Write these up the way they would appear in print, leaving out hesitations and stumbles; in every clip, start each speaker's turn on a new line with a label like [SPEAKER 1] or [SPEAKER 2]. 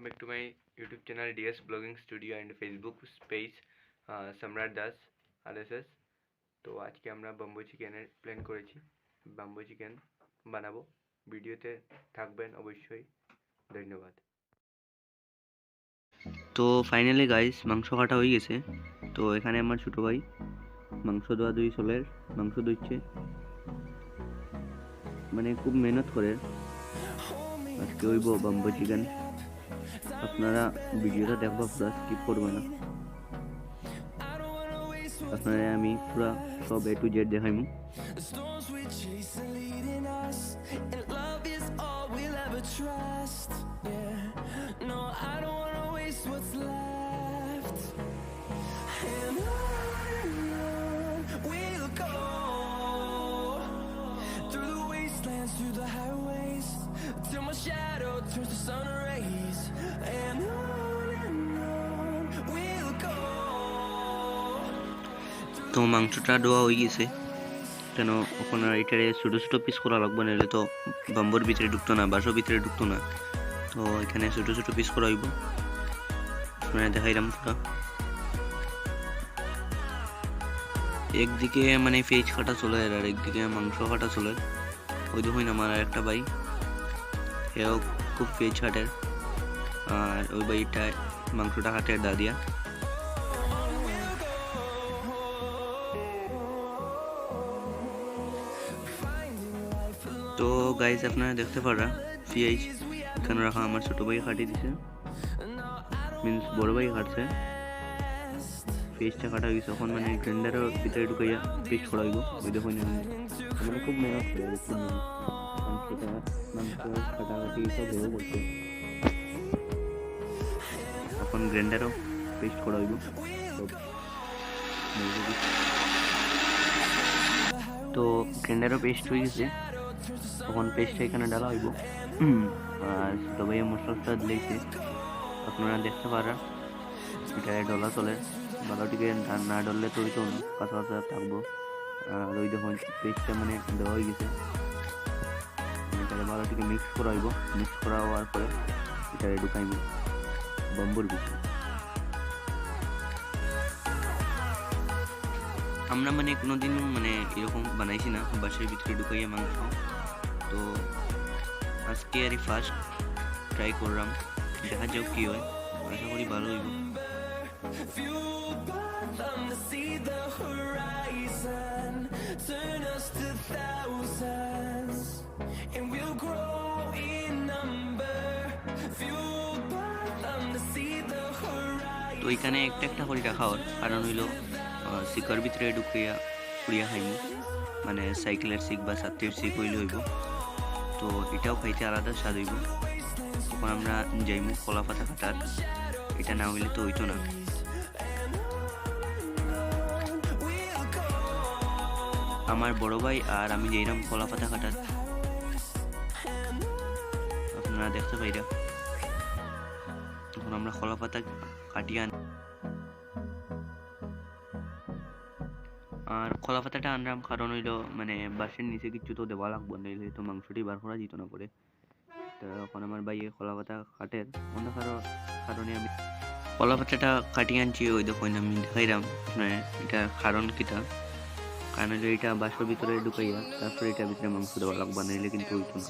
[SPEAKER 1] welcome back to my YouTube channel DS Blogging Studio and Facebook page সম্রাট Das RSS। তো আজকে আমরা bamboo চিকেনের প্ল্যান করেছি, বাম্বু চিকেন বানাবো। ভিডিওতে থাকবেন অবশ্যই, ধন্যবাদ।
[SPEAKER 2] তো ফাইনালি গাইস মাংস কাটা হয়ে গেছে। তো এখানে আমার ছোট ভাই মাংস ধোয়াধুয়ি চলের মাংস ধুচ্ছে, মানে খুব মেহনত করে আজকে হইব বাম্বু চিকেন। আপনারা ভিডিওটা দেখবা, পুরো স্কিপ করবে না। আপনারা আমি পুরো সব A to Z দেখাইমু।
[SPEAKER 3] Through the highways till my shadow turns to sun rays, and on we'll go.
[SPEAKER 2] তো মাংসটা ধোয়া হয়ে গেছে, কেন ওখানে এটারে ছোটো ছোটো পিস করা লাগবে, নাহলে তো বাম্বুর ভিতরে ঢুকতো না, বাসর ভিতরে ঢুকতো না। তো এখানে ছোটো ছোটো পিস করা হইব, মানে দেখাইলাম পুরা। একদিকে মানে পেঁয়াজ কাটা চলে আর একদিকে মাংস কাটা চলে। ওই দেখুন আমার একটা ভাই, এও খুব পেঁয়াজ কাটের, আর ওই ভাইটা মাংসটা কাটে দাদিয়া। তো গাইস আপনারা দেখতে পারা পেঁয়াজ এখানে রাখা আমার ছোট ভাই কাটি দিছে, মিন্স বড় ভাই কাটছে। পেস্টটা কাটা হয়েছে, এখন মানে গ্রাইন্ডারের ভিতরে ঢুকাইয়া পেস্ট করা হইব। ওই দেখুন মানে খুব মেহনত করে মাংস কাটাকাটি সব হয়েও করছে। এখন গ্রাইন্ডারও পেস্ট করা হইব সব। তো গ্রাইন্ডারও পেস্ট হয়ে গেছে, তখন পেস্টটা এখানে ডালা হইব। আর সবাই মশলা দিয়েছে, আপনারা দেখতে পারা এটা ডলা চলে। ভালোটিকে না ডললে তো হইতো না, কাঁচা কাঁচা থাকবো। আর ওই দেখুন পেস্টটা মানে দেওয়া হয়ে গেছে, এটাকে ভালোটিকে মিক্স করা হইব। মিক্স করা হওয়ার পরে এটাকে ঢুকাইব বাম্বুর ভিতরে। আমরা মানে কোনোদিন মানে এরকম বানাইছি না, বাসের ভিতরে ঢুকাইয়া মাংস। তো আজকে আর ফার্স্ট ট্রাই করলাম, দেখা যাক কি হয়। আশা করি ভালো হইব।
[SPEAKER 3] Fueled by them to see the horizon, turn us to thousands, and we'll grow in number. Fueled by them to see the horizon.
[SPEAKER 2] তো এখানে একটা একটা করে রাখা হয়, কারণ হইলো শিকার ভিতরে ঢুকিয়া পুড়িয়া খাইনি, মানে সাইকেলের শিক বা ছাত্রীর শিক হইলে হইব। তো এটাও খাইতে আলাদা স্বাদ হইব। তখন আমরা যাইমু কলা পাতা কাটার, এটা না হইলে তো হইতো না। আমার বড় ভাই আর আমি যাইলাম কলা পাতা কাটার, আপনারা দেখতে পাইরা। এখন আমরা কলা পাতা কাটিয়ে আর কলা পাতাটা আনলাম, কারণ হইলো মানে বাঁশের নিচে কিছু তো দেওয়া লাগবো, নাইলে তো মাংসটি বার করা যেত না করে। তো এখন আমার ভাইয়ে কলা পাতা কাটের অন্য কারণে আমি কলা পাতাটা কাটিয়ে আনছি। ওই দেখুন আমি দেখাইলাম মানে এটা কারণ কিটা, কারণ হইলো এটা বাঁশের ভিতরে ঢুকাইয়া তারপরে এটার ভিতরে মাংস দেওয়া লাগবে, নাইলে কিন্তু হইতো না।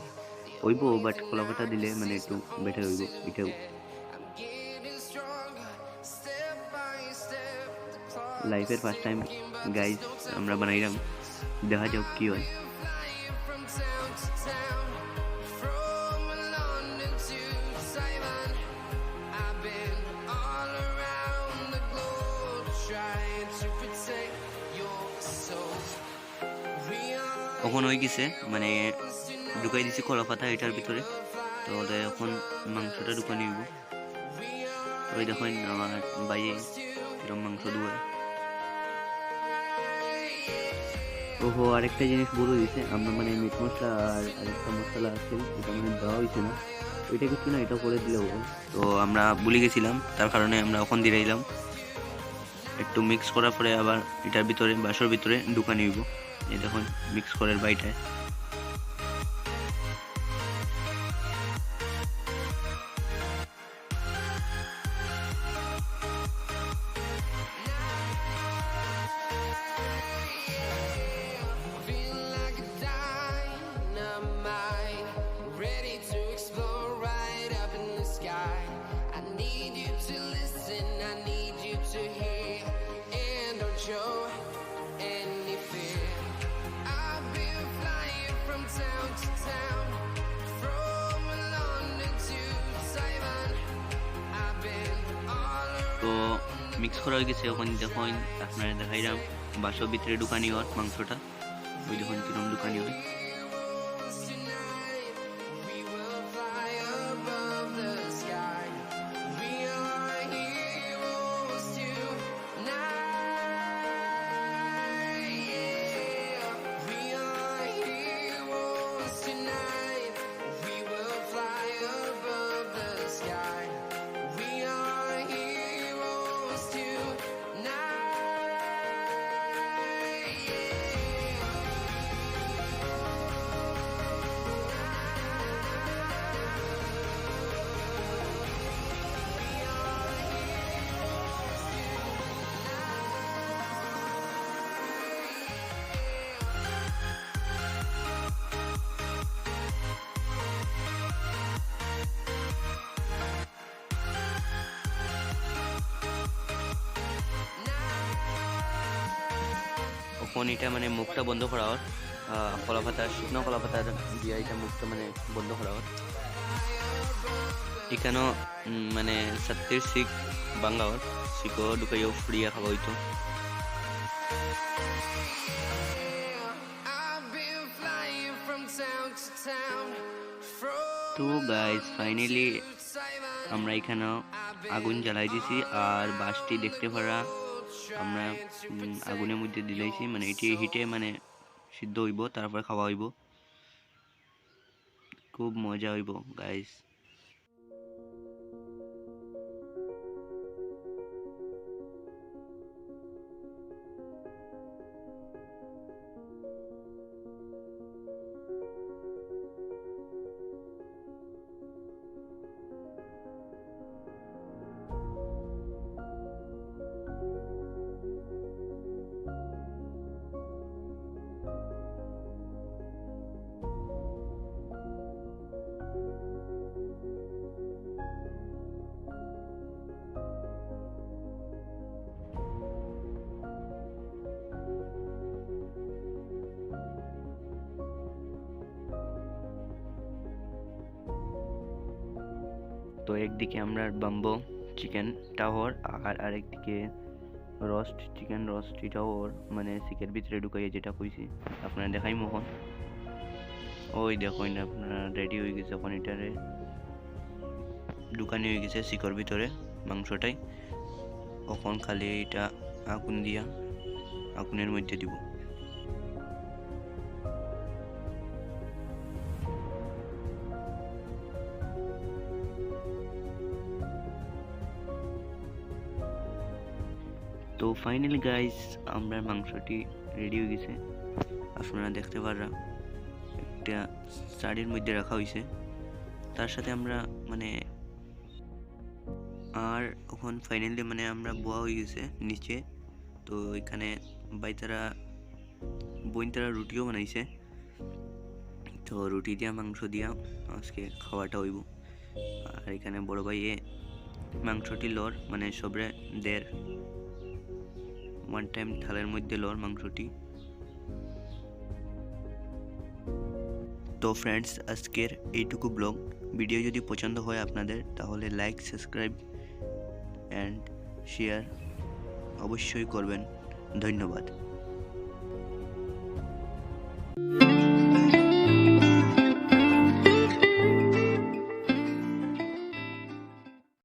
[SPEAKER 2] হইব বাট কলা পাতা দিলে মানে একটু বেটার হইব। এটাও লাইফের ফার্স্ট টাইম গাইজ আমরা বানাইলাম, দেখা যাক কি হয়। এখন হয়ে গেছে, মানে ঢুকাই দিচ্ছি কলা পাতা এটার ভিতরে। তো এখন মাংসটা ঢুকা নিব। ওই দেখুন আমার বাইরে এরকম মাংস ধুয়ে। ওহো, আরেকটা জিনিস বলে দিছে, আমরা মানে মিট মশলা আর আরেকটা মশলা আছে, এটা মানে দেওয়া হয়েছে না। ওইটা কিছু না, এটা করে দিলেও তো আমরা ভুলে গেছিলাম, তার কারণে আমরা এখন দিয়ে দিলাম। একটু মিক্স করার পরে আবার এটার ভিতরে বাসর ভিতরে ঢুকা নিব। এই দেখুন মিক্স করার বাইটায় তো মিক্স করা হয়ে গেছে। ওখানে দেখুন আপনারা দেখাইলাম বাসর ভিতরে ঢুকানি হয় মাংসটা, ওই দেখুন কিরম ঢুকানি হয়। এখন এটা মানে মুখটা বন্ধ করা হয়, কলা পাতা, শুকনো কলা পাতা দিয়ে এটা মুখটা মানে বন্ধ করা হয়। এখানেও মানে সত্যের শিখ বাংলা হয়, শিখও ঢুকাইও ফুড়িয়া খাওয়া হইতো। তো গাইস ফাইনালি আমরা এখানে আগুন জ্বালাই দিছি, আর বাসটি দেখতে পারা আমরা আগুনের মধ্যে দিলাইছি, মানে এটি হিটে মানে সিদ্ধ হইব, তারপর খাওয়া হইব। খুব মজা হইব গাইস। তো একদিকে আমরা বাম্বো চিকেন টাওয়ার, আর আরেকদিকে রোস্ট চিকেন রোস্ট টাওয়ার, মানে চিকের ভিতরে ঢুকাইয়ে যেটা কইছি আপনারা দেখাই মোহন। ওই দেখুন আপনারা রেডি হয়ে গেছে, এখন এটারে ঢুকানি হয়ে গেছে চিকর ভিতরে মাংসটাই। এখন খালি এটা আগুন দিয়া আগুনের মধ্যে দিব। তো ফাইনালি গাইস আমরা মাংসটি রেডি হয়ে গেছে, আপনারা দেখতে পাররা একটা শাড়ির মধ্যে রাখা হয়েছে। তার সাথে আমরা মানে আর এখন ফাইনালি মানে আমরা বোয়া হয়ে গেছে নিচে। তো এখানে বাইতারা বইনতারা রুটিও বানাইছে, তো রুটি দিয়া মাংস দিয়া আজকে খাওয়াটা হইব। আর এখানে বড় ভাইয়ে মাংসটি লর মানে সবরে দের ওয়ান টাইম থালের মধ্যে লর মাংসটি। তো ফ্রেন্ডস আজকের এইটুকু ব্লগ ভিডিও যদি পছন্দ হয় আপনাদের, তাহলে লাইক সাবস্ক্রাইব অ্যান্ড শেয়ার অবশ্যই করবেন। ধন্যবাদ।